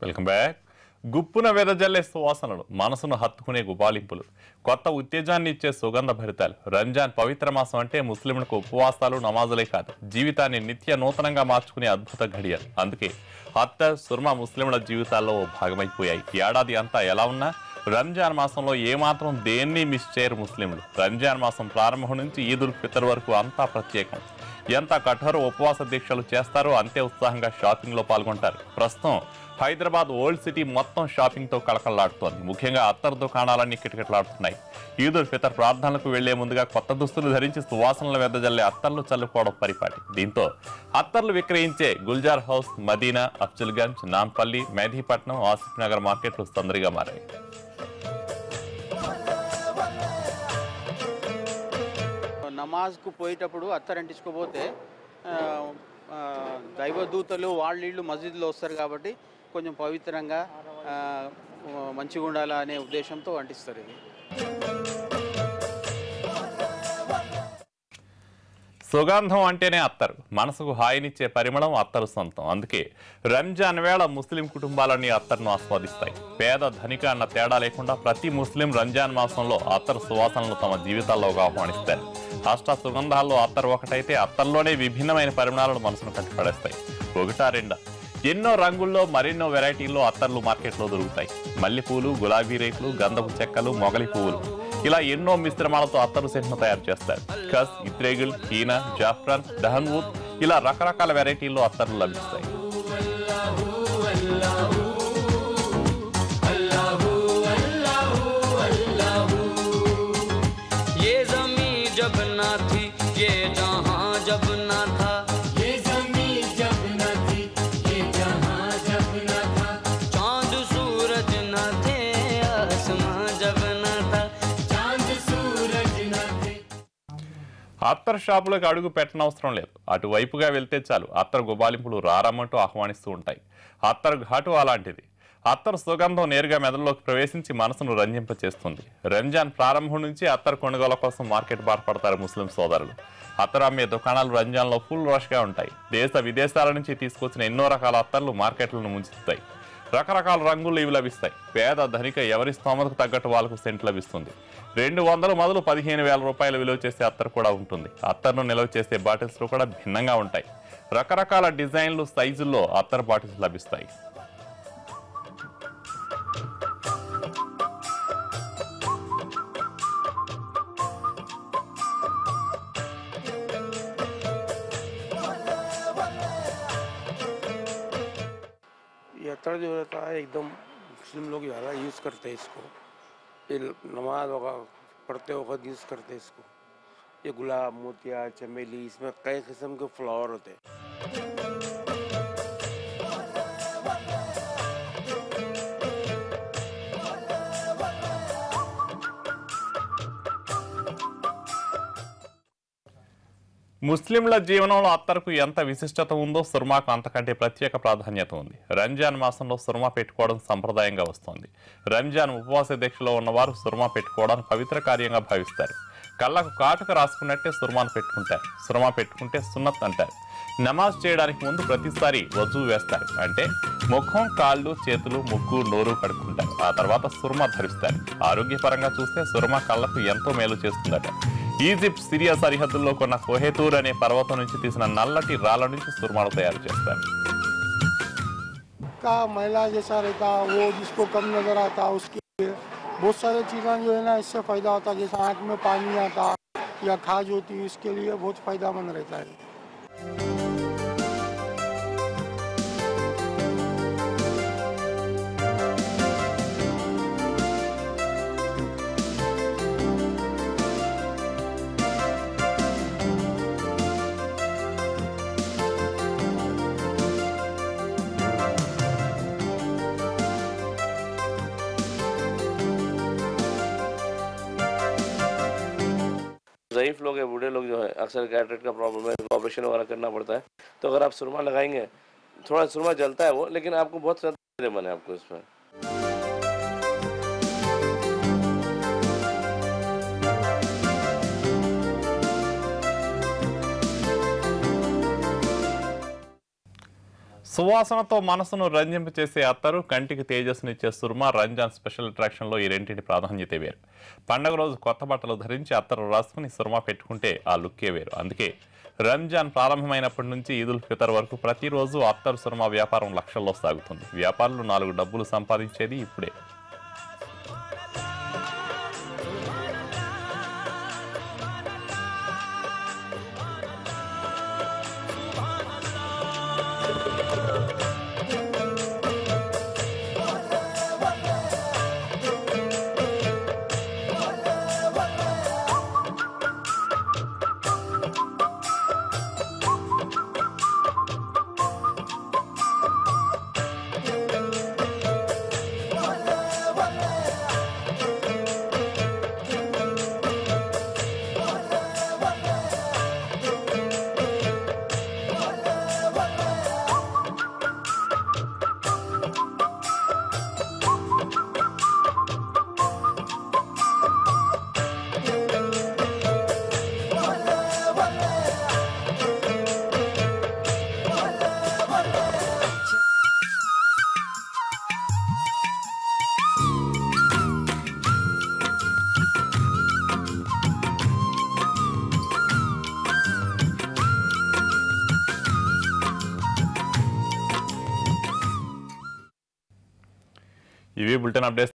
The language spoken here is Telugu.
Welcome back. గుప్పున వెదజల్లే సువాసనలు, మనసును హత్తుకునే గుబాలింపులు, కొత్త ఉత్తేజాన్ని ఇచ్చే సుగంధ భరితాలు. రంజాన్ పవిత్ర మాసం అంటే ముస్లింలకు ఉపవాసాలు, నమాజులే కాదు, జీవితాన్ని నిత్య నూతనంగా మార్చుకునే అద్భుత ఘడియలు. అందుకే అత్తర్, సుర్మా ముస్లింల జీవితాల్లో ఓ భాగమైపోయాయి. ఏడాది అంతా ఎలా ఉన్నా రంజాన్ మాసంలో ఏమాత్రం దేన్ని మిస్ చేయరు ముస్లింలు. రంజాన్ మాసం ప్రారంభం నుంచి ఈద్ ఉల్ ఫితర్ వరకు అంతా ప్రత్యేకం. ఎంత కఠోర ఉపవాస దీక్షలు చేస్తారో అంతే ఉత్సాహంగా షాపింగ్లో పాల్గొంటారు. ప్రస్తుతం హైదరాబాద్ ఓల్డ్ సిటీ మొత్తం షాపింగ్తో కళకళలాడుతోంది. ముఖ్యంగా అత్తర్ దుకాణాలన్నీ కిటకిటలాడుతున్నాయి. ఈద్ ఉల్ ఫితర్ ప్రార్థనలకు వెళ్లే ముందుగా కొత్త దుస్తులు ధరించి సువాసనలు వెదజల్లే అత్తర్లు చల్లుకోవడం పరిపాటి. దీంతో అత్తర్లు విక్రయించే గుల్జార్ హౌస్, మదీనా, అఫ్జల్గంజ్, నాంపల్లి, మెహదీపట్నం, ఆసిఫ్ నగర్ మార్కెట్లు సందడిగా మారాయి. నమాజ్కు పోయేటప్పుడు అత్తర్ అంటించుకోపోతే దైవదూతలు వాళ్ళీళ్ళు మస్జిద్లో వస్తారు కాబట్టి కొంచెం పవిత్రంగా మంచిగా ఉండాలా అనే ఉద్దేశంతో అంటిస్తారు. ఇది సుగంధం అంటేనే అత్తరు, మనసుకు హాయినిచ్చే పరిమళం అత్తరు సొంతం. అందుకే రంజాన్ వేళ ముస్లిం కుటుంబాలన్నీ అత్తర్ను ఆస్వాదిస్తాయి. పేద ధనిక అన్న తేడా లేకుండా ప్రతి ముస్లిం రంజాన్ మాసంలో అత్తరు సువాసనలు తమ జీవితాల్లోకి ఆహ్వానిస్తారు. అష్ట సుగంధాల్లో అత్తరు ఒకటైతే అత్తర్లోనే విభిన్నమైన పరిమాణాలను మనసును కట్టిపడేస్తాయి. ఒకటా రెండా, ఎన్నో రంగుల్లో మరెన్నో వెరైటీల్లో అత్తర్లు మార్కెట్లో దొరుకుతాయి. మల్లెపూలు, గులాబీ రేకులు, గంధపు చెక్కలు, మొగలి పువ్వులు, ఇలా ఎన్నో మిశ్రమాలతో అత్తరు సెంట్ను తయారు చేస్తారు. ఖస్, ఇత్రేగుల్, హీనా, జాఫ్రాన్, దహన్వూద్, ఇలా రకరకాల వెరైటీల్లో అత్తర్లు లభిస్తాయి. అత్తర్ షాపులకు అడుగు పెట్టనవసరం లేదు. అటువైపుగా వెళ్తే చాలు అత్తర్ గుబాలింపులు రారమ్మంటూ ఆహ్వానిస్తూ ఉంటాయి. అత్తర్ ఘాటు అలాంటిది. అత్తర్ సుగంధం నేరుగా మెదడులోకి ప్రవేశించి మనసును రంజింపచేస్తుంది. రంజాన్ ప్రారంభం నుంచి అత్తర్ కొనుగోల కోసం మార్కెట్ బాటపడతారు ముస్లిం సోదరులు. అత్తర్ అమ్మే దుకాణాలు రంజాన్లో ఫుల్ రష్గా ఉంటాయి. దేశ విదేశాల నుంచి తీసుకొచ్చిన ఎన్నో రకాల అత్తర్లు మార్కెట్లను ముంచుతాయి. రకరకాల రంగులు ఇవి లభిస్తాయి. పేద ధనిక ఎవరి స్తోమతకు తగ్గట్టు వాళ్ళకు సెంట్ లభిస్తుంది. 200 మొదలు 15,000 రూపాయలు విలువ చేసే అత్తర్ కూడా ఉంటుంది. అత్తర్ను నిల్వ చేసే బాటిల్స్లో కూడా భిన్నంగా ఉంటాయి. రకరకాల డిజైన్లు, సైజుల్లో అత్తర్ బాటిల్స్ లభిస్తాయి. ये अत्तर जो रहता है एकदम मुस्लिम लोग ज़्यादा यूज़ करते हैं इसको। ये नमाज वगैरह पढ़ते वक्त यूज़ करते हैं इसको। ये गुलाब, मोतिया, चमेली, इसमें कई किस्म के फ्लावर होते हैं। ముస్లింల జీవనంలో అత్తర్కు ఎంత విశిష్టత ఉందో సుర్మాకు అంతకంటే ప్రత్యేక ప్రాధాన్యత ఉంది. రంజాన్ మాసంలో సుర్మా పెట్టుకోవడం సంప్రదాయంగా వస్తోంది. రంజాన్ ఉపవాస దీక్షలో ఉన్నవారు సుర్మా పెట్టుకోవడానికి పవిత్ర కార్యంగా భావిస్తారు. కళ్ళకు కాటుక రాసుకున్నట్టే సుర్మాను పెట్టుకుంటారు. సుర్మా పెట్టుకుంటే సున్నత్ అంటారు. నమాజ్ చేయడానికి ముందు ప్రతిసారి వజూ వేస్తారు. అంటే ముఖం, కాళ్ళు, చేతులు, ముక్కు, నోరు కడుక్కుంటారు. ఆ తర్వాత సుర్మా ధరిస్తారు. ఆరోగ్యపరంగా చూస్తే సుర్మా కళ్ళకు ఎంతో మేలు చేస్తుందట. ఈజిప్ట్, సిరియా సరిహద్దుల్లో కొన్న కోహెతూర్ అనే పర్వతం నుంచి తీసిన నల్లటి రాళ్ల నుంచి సుర్మాను తయారు చేస్తారు. मैला जैसा रहता वो जिसको कम नजर आता उसके बहुत सारे चीज़ें जो है ना इससे फ़ायदा होता है. जैसे आँख में पानी आता या खाज होती है, इसके लिए बहुत फ़ायदेमंद रहता है. ज़ईफ़ लोग है, बूढ़े लोग जो है, अक्सर कैटरेक्ट का प्रॉब्लम है, ऑपरेशन वगैरह करना पड़ता है. तो अगर आप सुरमा लगाएंगे, थोड़ा सुरमा जलता है वो, लेकिन आपको बहुत फ़ायदेमंद है आपको इसमें. సువాసనతో మనసును రంజింపచేసే అత్తరు, కంటికి తేజస్సునిచ్చే సుర్మా రంజాన్ స్పెషల్ అట్రాక్షన్లో ఈ రెండింటి ప్రాధాన్యత వేరు. పండగ రోజు కొత్త బట్టలు ధరించి అత్తరు రాసుకుని సుర్మా పెట్టుకుంటే ఆ లుక్కే వేరు. అందుకే రంజాన్ ప్రారంభమైనప్పటి నుంచి ఈదుల్ ఫితర్ వరకు ప్రతిరోజు అత్తరు సుర్మా వ్యాపారం లక్షల్లో సాగుతుంది. వ్యాపారులు 4 డబ్బులు సంపాదించేది ఇప్పుడే. ఇవి బులెటిన్ అప్డేట్స్.